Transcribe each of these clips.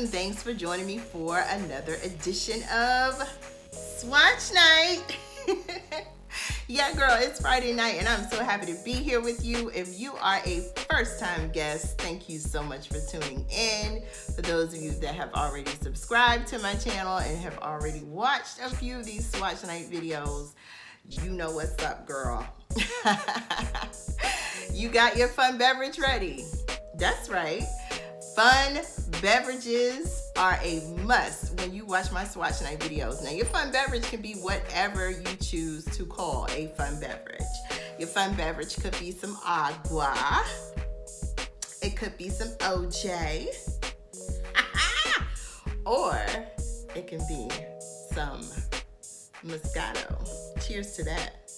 and thanks for joining me for another edition of Swatch Night. Yeah, girl, it's Friday night and I'm so happy to be here with you. If you are a first-time guest, thank you so much for tuning in. For those of you that have already subscribed to my channel and have already watched a few of these Swatch Night videos, you know what's up, girl. You got your fun beverage ready. That's right. Fun beverages are a must when you watch my Swatch Night videos. Now, your fun beverage can be whatever you choose to call a fun beverage. Your fun beverage could be some agua. It could be some OJ. Or it can be some moscato. Cheers to that.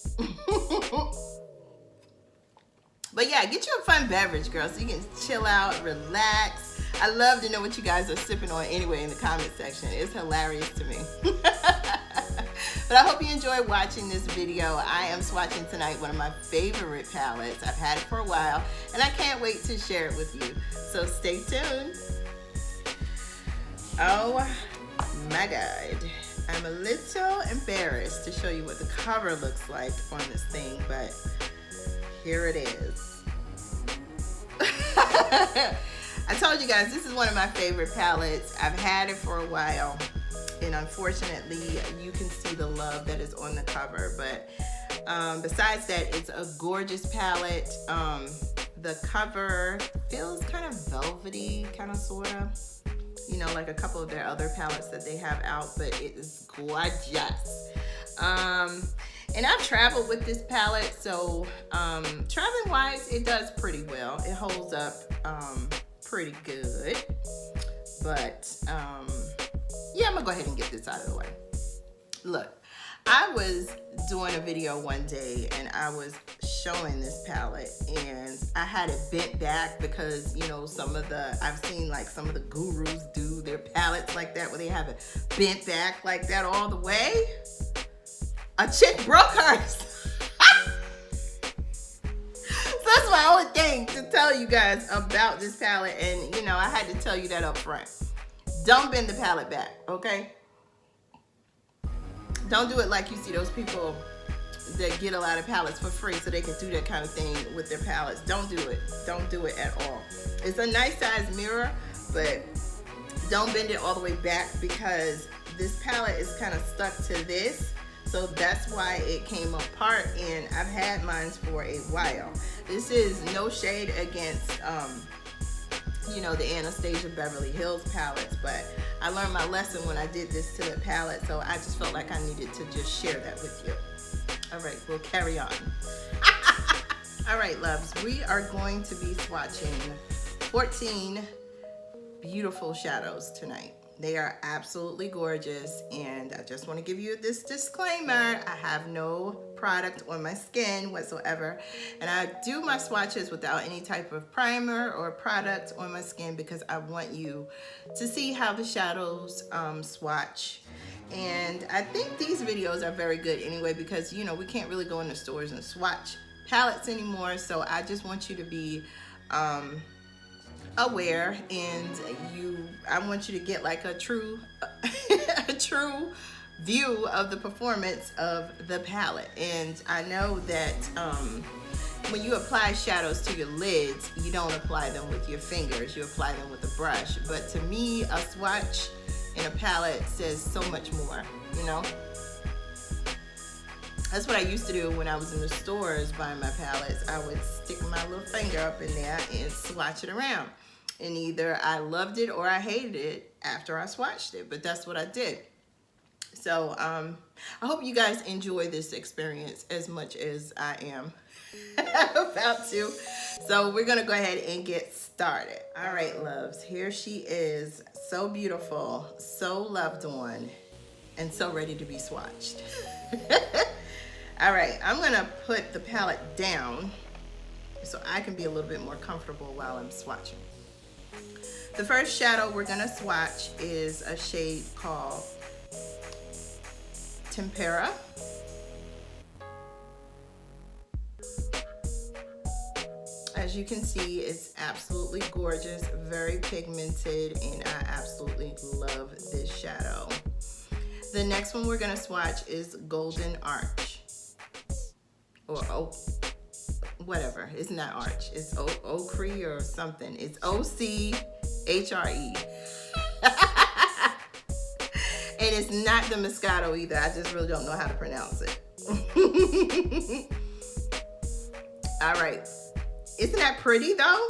But yeah, get you a fun beverage, girl, so you can chill out, relax. I love to know what you guys are sipping on anyway in the comment section. It's hilarious to me. But I hope you enjoy watching this video. I am swatching tonight one of my favorite palettes. I've had it for a while, and I can't wait to share it with you. So stay tuned. Oh my God. I'm a little embarrassed to show you what the cover looks like on this thing, but here it is. I told you guys, this is one of my favorite palettes. I've had it for a while, and unfortunately, you can see the love that is on the cover. But besides that, it's a gorgeous palette. The cover feels kind of velvety, kind of, sort of. You know, like a couple of their other palettes that they have out, but it is gorgeous. And I've traveled with this palette, so traveling wise, it does pretty well. It holds up pretty good. But yeah, I'm gonna go ahead and get this out of the way. Look, I was doing a video one day and I was showing this palette and I had it bent back because, you know, I've seen like some of the gurus do their palettes like that where they have it bent back like that all the way. A chick broke hers. So that's my only thing to tell you guys about this palette, and you know, I had to tell you that up front. Don't bend the palette back, okay? Don't do it like you see those people that get a lot of palettes for free so they can do that kind of thing with their palettes. Don't do it. Don't do it at all. It's a nice size mirror, but don't bend it all the way back because this palette is kind of stuck to this. So that's why it came apart, and I've had mine for a while. This is no shade against, you know, the Anastasia Beverly Hills palettes, but I learned my lesson when I did this to the palette, so I just felt like I needed to just share that with you. All right, we'll carry on. All right, loves, we are going to be swatching 14 beautiful shadows tonight. They are absolutely gorgeous, and I just want to give you this disclaimer. I have no product on my skin whatsoever, and I do my swatches without any type of primer or product on my skin because I want you to see how the shadows swatch. And I think these videos are very good anyway because, you know, we can't really go in the stores and swatch palettes anymore, so I just want you to be aware, and I want you to get like a true a true view of the performance of the palette. And I know that when you apply shadows to your lids, you don't apply them with your fingers, you apply them with a brush. But to me, a swatch in a palette says so much more, you know. That's what I used to do when I was in the stores buying my palettes. I would stick my little finger up in there and swatch it around. And either I loved it or I hated it after I swatched it, but that's what I did. So I hope you guys enjoy this experience as much as I am about to. So we're gonna go ahead and get started. All right, loves, here she is. So beautiful, so loved on, and so ready to be swatched. All right, I'm gonna put the palette down so I can be a little bit more comfortable while I'm swatching. The first shadow we're gonna swatch is a shade called Tempera. I As you can see, it's absolutely gorgeous, very pigmented, and I absolutely love this shadow. The next one we're gonna swatch is Golden Arch. Or whatever, it's not Arch, it's Ochre or something. It's OCHRE. And it's not the Moscato either, I just really don't know how to pronounce it. All right, isn't that pretty though?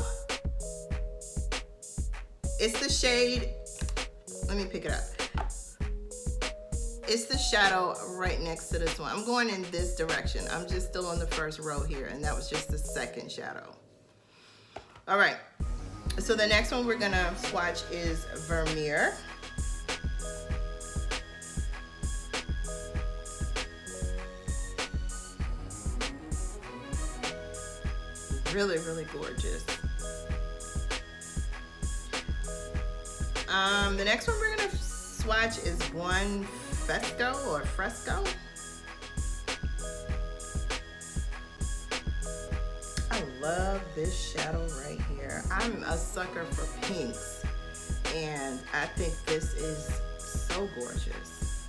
It's the shade, let me pick it up. It's the shadow right next to this one. I'm going in this direction. I'm just still on the first row here, and that was just the second shadow. All right, so the next one we're gonna swatch is Vermeer. Really, really gorgeous. The next one we're gonna swatch is Buon Fresco. I love this shadow right here. I'm a sucker for pinks, and I think this is so gorgeous.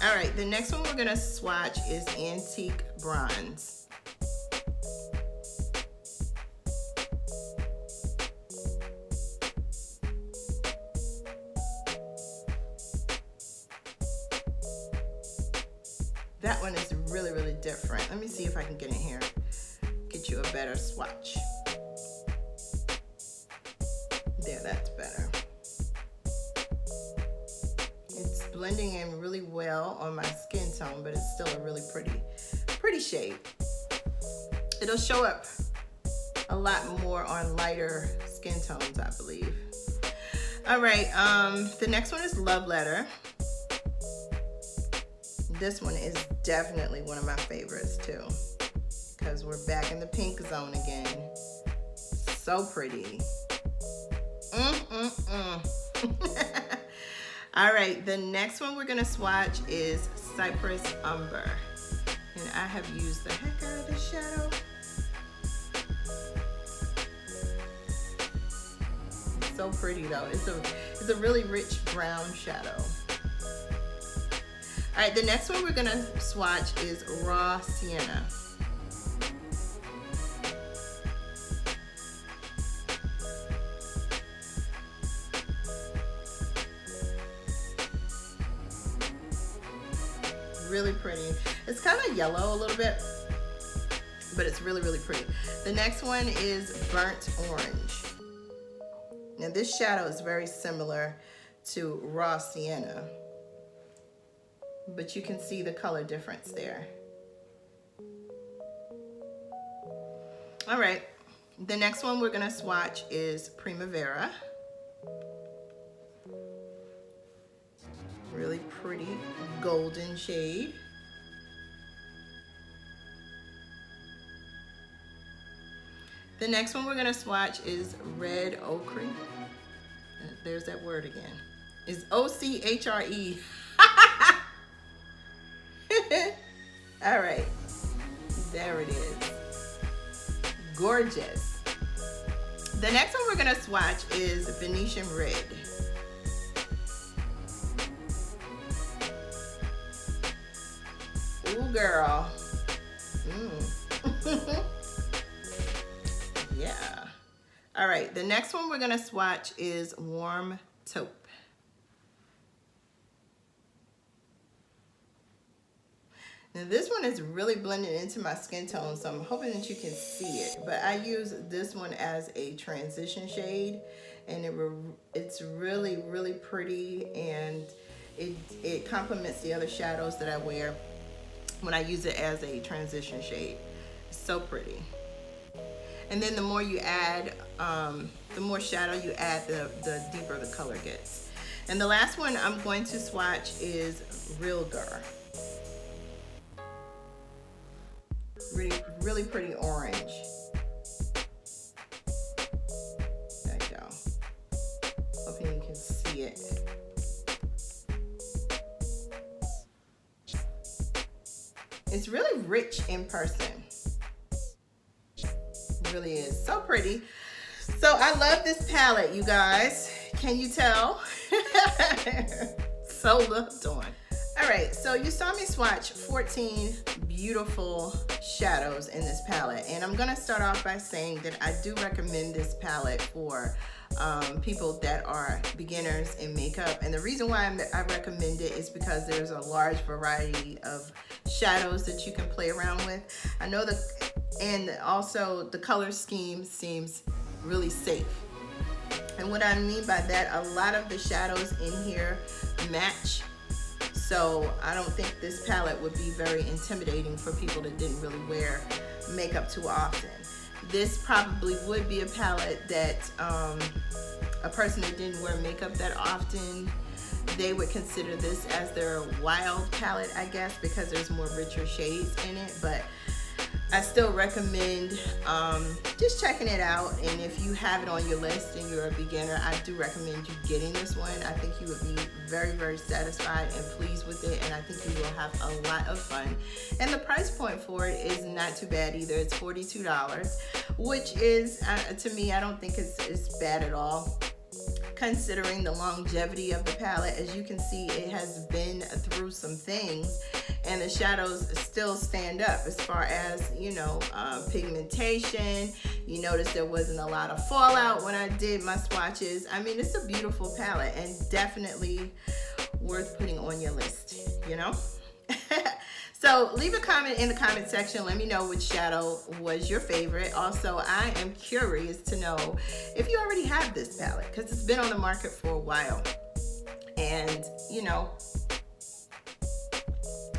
All right, the next one we're gonna swatch is Antique Bronze. That one is really, really different. Let me see if I can get in here, get you a better swatch. There, that's better. It's blending in really well on my skin tone, but it's still a really pretty shade. It'll show up a lot more on lighter skin tones, I believe. All right, the next one is Love Letter. This one is definitely one of my favorites too, because we're back in the pink zone again. So pretty. All right, the next one we're gonna swatch is Cypress Umber. And I have used the heck out of this shadow. It's so pretty though. It's a really rich brown shadow. All right, the next one we're gonna swatch is Raw Sienna. Really pretty. It's kind of yellow a little bit, but it's really, really pretty. The next one is Burnt Orange. Now this shadow is very similar to Raw Sienna, but you can see the color difference there. All right, the next one we're gonna swatch is Primavera. Really pretty golden shade. The next one we're gonna swatch is Red Ochre. There's that word again. It's OCHRE. All right, there it is. Gorgeous. The next one we're gonna swatch is Venetian Red. Ooh, girl. Yeah. All right, the next one we're gonna swatch is Warm Taupe. Now this one is really blended into my skin tone, so I'm hoping that you can see it. But I use this one as a transition shade, and it's really, really pretty, and it complements the other shadows that I wear when I use it as a transition shade. It's so pretty. And then the more you add, the more shadow you add, the deeper the color gets. And the last one I'm going to swatch is Real Girl. Really, really pretty orange. There you go. Hoping you can see it. It's really rich in person. It really is so pretty. So I love this palette, you guys. Can you tell? So looked on. All right, so you saw me swatch 14 beautiful shadows in this palette, and I'm gonna start off by saying that I do recommend this palette for people that are beginners in makeup. And the reason why I recommend it is because there's a large variety of shadows that you can play around with. I know and also the color scheme seems really safe. And what I mean by that, a lot of the shadows in here match. So I don't think this palette would be very intimidating for people that didn't really wear makeup too often. This probably would be a palette that a person that didn't wear makeup that often, they would consider this as their wild palette, I guess, because there's more richer shades in it. But I still recommend just checking it out. And if you have it on your list and you're a beginner, I do recommend you getting this one. I think you would be very, very satisfied and pleased with it, and I think you will have a lot of fun. And the price point for it is not too bad either. It's $42, which is, to me, I don't think it's bad at all, considering the longevity of the palette. As you can see, it has been through some things, and the shadows still stand up as far as, you know, pigmentation. You notice there wasn't a lot of fallout when I did my swatches. I mean, it's a beautiful palette and definitely worth putting on your list, you know? So leave a comment in the comment section. Let me know which shadow was your favorite. Also, I am curious to know if you already have this palette, because it's been on the market for a while. And, you know,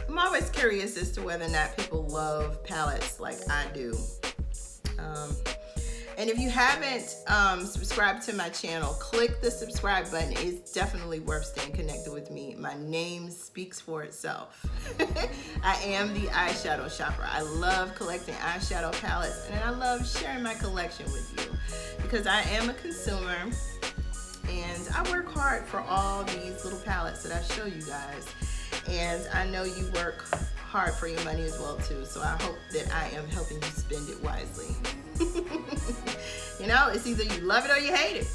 I'm always curious as to whether or not people love palettes like I do. And if you haven't subscribed to my channel, click the subscribe button. It's definitely worth staying connected with me. My name speaks for itself. I am the eyeshadow shopper. I love collecting eyeshadow palettes, and I love sharing my collection with you because I am a consumer, and I work hard for all these little palettes that I show you guys. And I know you work hard for your money as well too, so I hope that I am helping you spend it wisely. You know, it's either you love it or you hate it.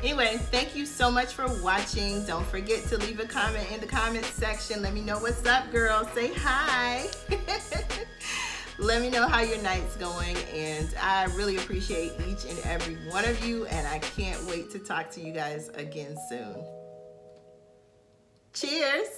Anyway, thank you so much for watching. Don't forget to leave a comment in the comment section. Let me know what's up, girl. Say hi. Let me know how your night's going, and I really appreciate each and every one of you, and I can't wait to talk to you guys again soon. Cheers.